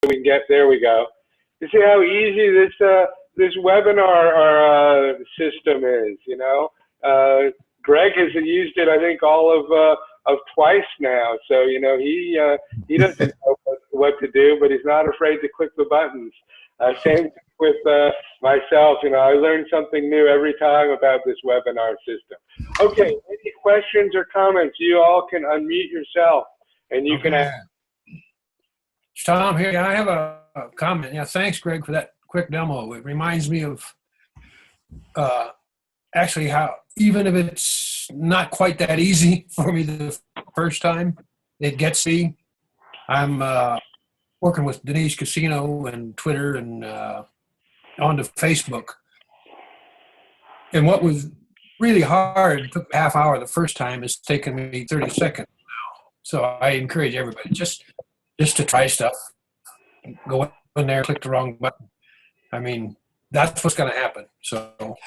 we can get, there we go. You see how easy this webinar system is, you know? Greg has used it, I think, all of twice now. So, you know, he doesn't know what to do, but he's not afraid to click the buttons. Same with myself. You know, I learn something new every time about this webinar system. Okay, any questions or comments? You all can unmute yourself, and you can ask. Tom here. I have a comment. Yeah, thanks, Greg, for that quick demo. It reminds me of actually how, even if it's not quite that easy for me the first time, it gets me. I'm working with Denise Casino and Twitter and onto Facebook. And what was really hard, it took a half hour the first time, it's taken me 30 seconds now. So I encourage everybody just to try stuff. Go in there, click the wrong button. I mean, that's what's going to happen. So,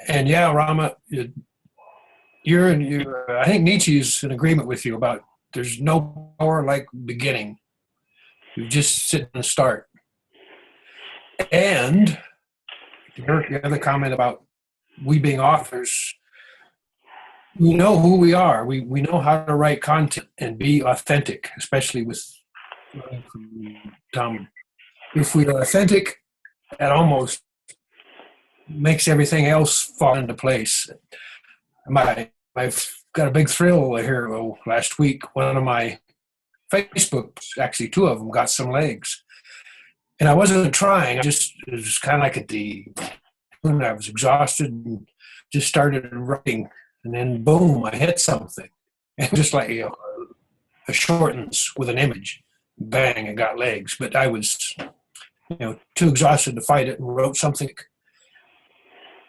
and yeah, Rama, I think Nietzsche's in agreement with you about there's no power like beginning. You just sit and start. And your other comment about we being authors, we know who we are. We know how to write content and be authentic, especially with Tom. If we are authentic, that almost makes everything else fall into place. I've got a big thrill here last week. One of my Facebooks, actually two of them, got some legs. And I wasn't trying. It was kind of like at the, I was exhausted and just started writing. And then boom, I hit something. And just like, you know, it shortens with an image. Bang, it got legs. But I was, you know, too exhausted to fight it and wrote something.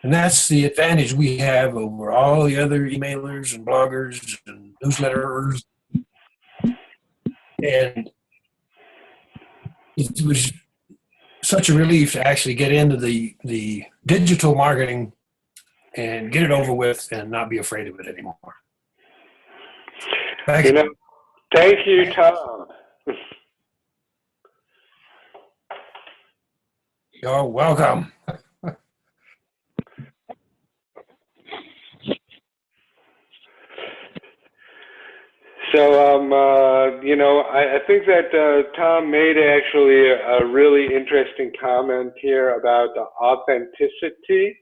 And that's the advantage we have over all the other emailers and bloggers and newsletterers. And it was such a relief to actually get into the digital marketing and get it over with and not be afraid of it anymore. Thank you. Thank you, Tom. You're welcome. So, you know, I think that Tom made actually a really interesting comment here about the authenticity.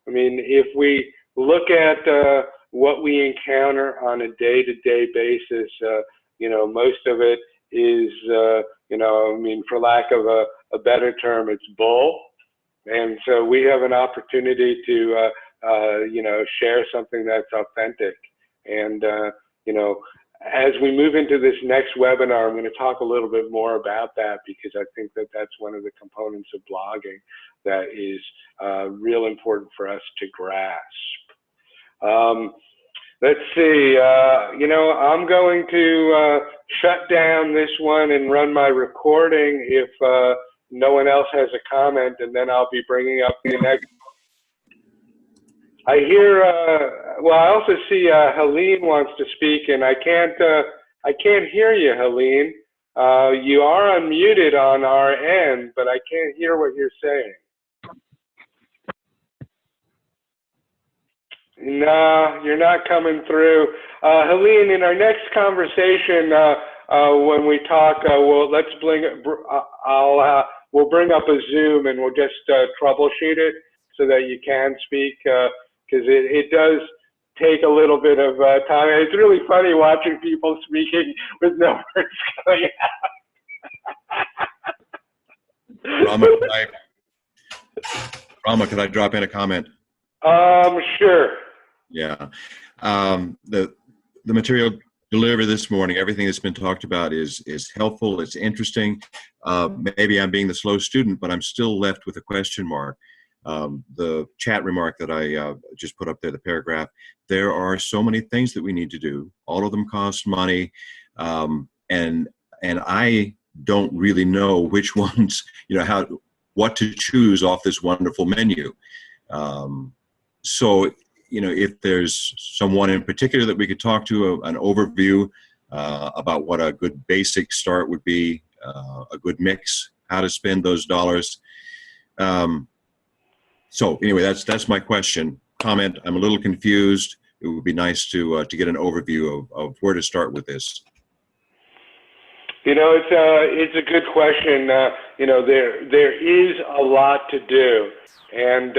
I mean, if we look at what we encounter on a day-to-day basis, you know, most of it is, you know, I mean, for lack of a better term, it's bull. And so we have an opportunity to, you know, share something that's authentic. And, you know, as we move into this next webinar, I'm going to talk a little bit more about that because I think that that's one of the components of blogging that is real important for us to grasp. Let's see, you know, I'm going to shut down this one and run my recording if no one else has a comment, and then I'll be bringing up the next. I hear, well, I also see Helene wants to speak, and I can't hear you, Helene. You are unmuted on our end, but I can't hear what you're saying. No, you're not coming through. Helene, in our next conversation, when we talk, we'll bring up a Zoom and we'll just troubleshoot it so that you can speak. Because it does take a little bit of time. And it's really funny watching people speaking with no words coming out. Rama, can I drop in a comment? Sure. Yeah. The material delivered this morning, everything that's been talked about is helpful, it's interesting. Maybe I'm being the slow student, but I'm still left with a question mark. The chat remark that I just put up there, the paragraph, there are so many things that we need to do. All of them cost money. And I don't really know which ones, you know, what to choose off this wonderful menu. So, you know, if there's someone in particular that we could talk to, an overview about what a good basic start would be, a good mix, how to spend those dollars. So anyway, that's my question. Comment. I'm a little confused. It would be nice to get an overview of where to start with this. You know, it's a good question. You know, there is a lot to do, and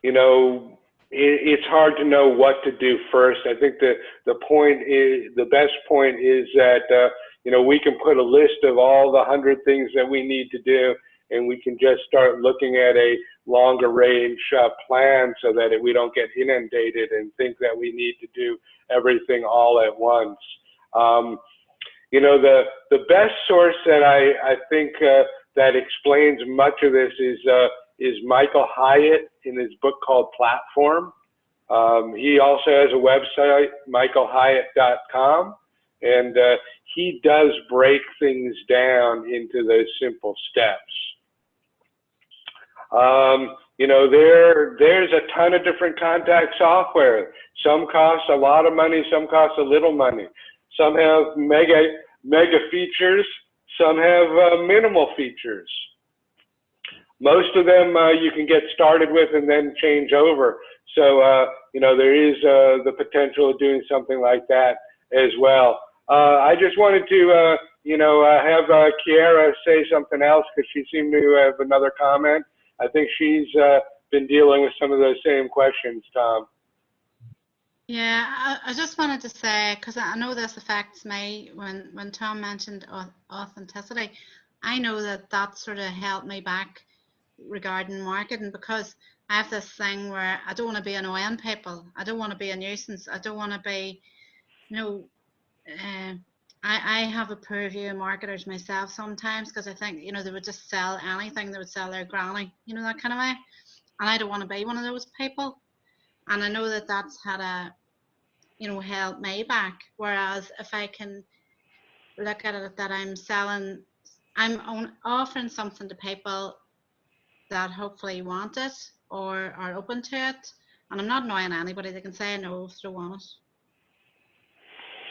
you know, it's hard to know what to do first. I think the best point is that you know, we can put a list of all the 100 things that we need to do, and we can just start looking at a longer range plan so that we don't get inundated and think that we need to do everything all at once. You know, the best source that I think that explains much of this is Michael Hyatt in his book called Platform. He also has a website, michaelhyatt.com, and he does break things down into those simple steps. You know, there's a ton of different contact software. Some cost a lot of money, some cost a little money. Some have mega features, some have minimal features. Most of them you can get started with and then change over. So, you know, there is the potential of doing something like that as well. I just wanted to, you know, have Kiara say something else because she seemed to have another comment. I think she's been dealing with some of those same questions, Tom. Yeah, I just wanted to say, because I know this affects me, when Tom mentioned authenticity, I know that sort of held me back regarding marketing, because I have this thing where I don't want to be annoying people. I don't want to be a nuisance. I don't want to be, you know, I have a poor view of marketers myself sometimes, because I think, you know, they would just sell anything. They would sell their granny, you know, that kind of way. And I don't want to be one of those people. And I know that that's had a, you know, held me back. Whereas if I can look at it that I'm offering something to people that hopefully want it or are open to it, and I'm not annoying anybody, they can say no if they don't want it.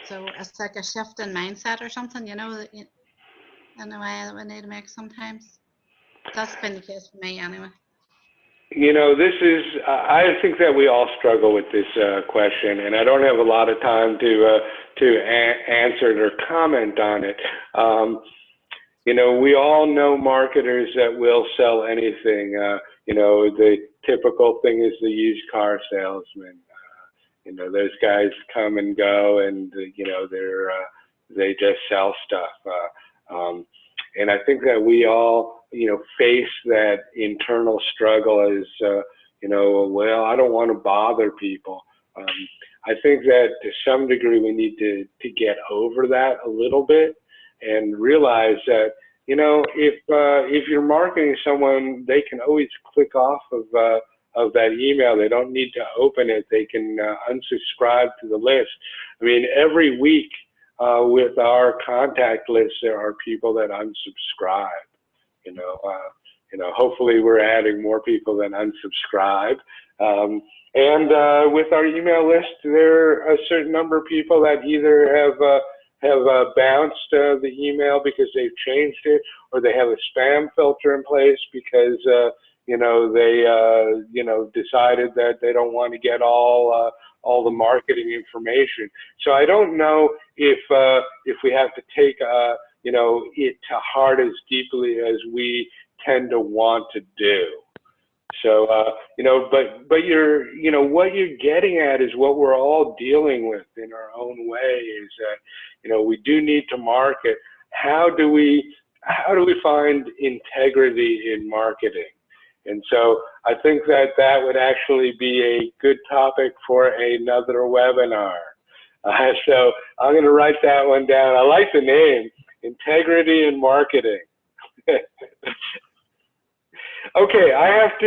So it's like a shift in mindset or something, you know, in a way that we need to make sometimes. That's been the case for me anyway. You know, this is, I think that we all struggle with this question, and I don't have a lot of time to answer it or comment on it. You know, we all know marketers that will sell anything. You know, the typical thing is the used car salesman. You know, those guys come and go, and you know, they just sell stuff. And I think that we all, you know, face that internal struggle as, you know, well, I don't want to bother people. I think that to some degree we need to get over that a little bit and realize that, you know, if you're marketing someone, they can always click off of that email. They don't need to open it. They can unsubscribe to the list. I mean, every week with our contact list, there are people that unsubscribe. You know, hopefully we're adding more people than unsubscribe. And with our email list, there are a certain number of people that either have bounced the email because they've changed it, or they have a spam filter in place because you know, they you know, decided that they don't want to get all the marketing information. So I don't know if we have to take you know, it to heart as deeply as we tend to want to do. So you know, but you know, what you're getting at is what we're all dealing with in our own way, is that, you know, we do need to market. How do we find integrity in marketing? And so I think that would actually be a good topic for another webinar. So I'm going to write that one down. I like the name, Integrity in Marketing. Okay, I have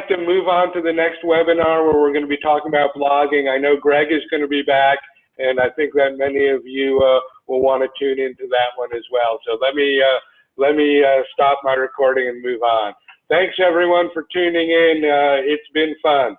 to move on to the next webinar where we're going to be talking about blogging. I know Greg is going to be back, and I think that many of you will want to tune into that one as well. So let me stop my recording and move on. Thanks everyone for tuning in. It's been fun.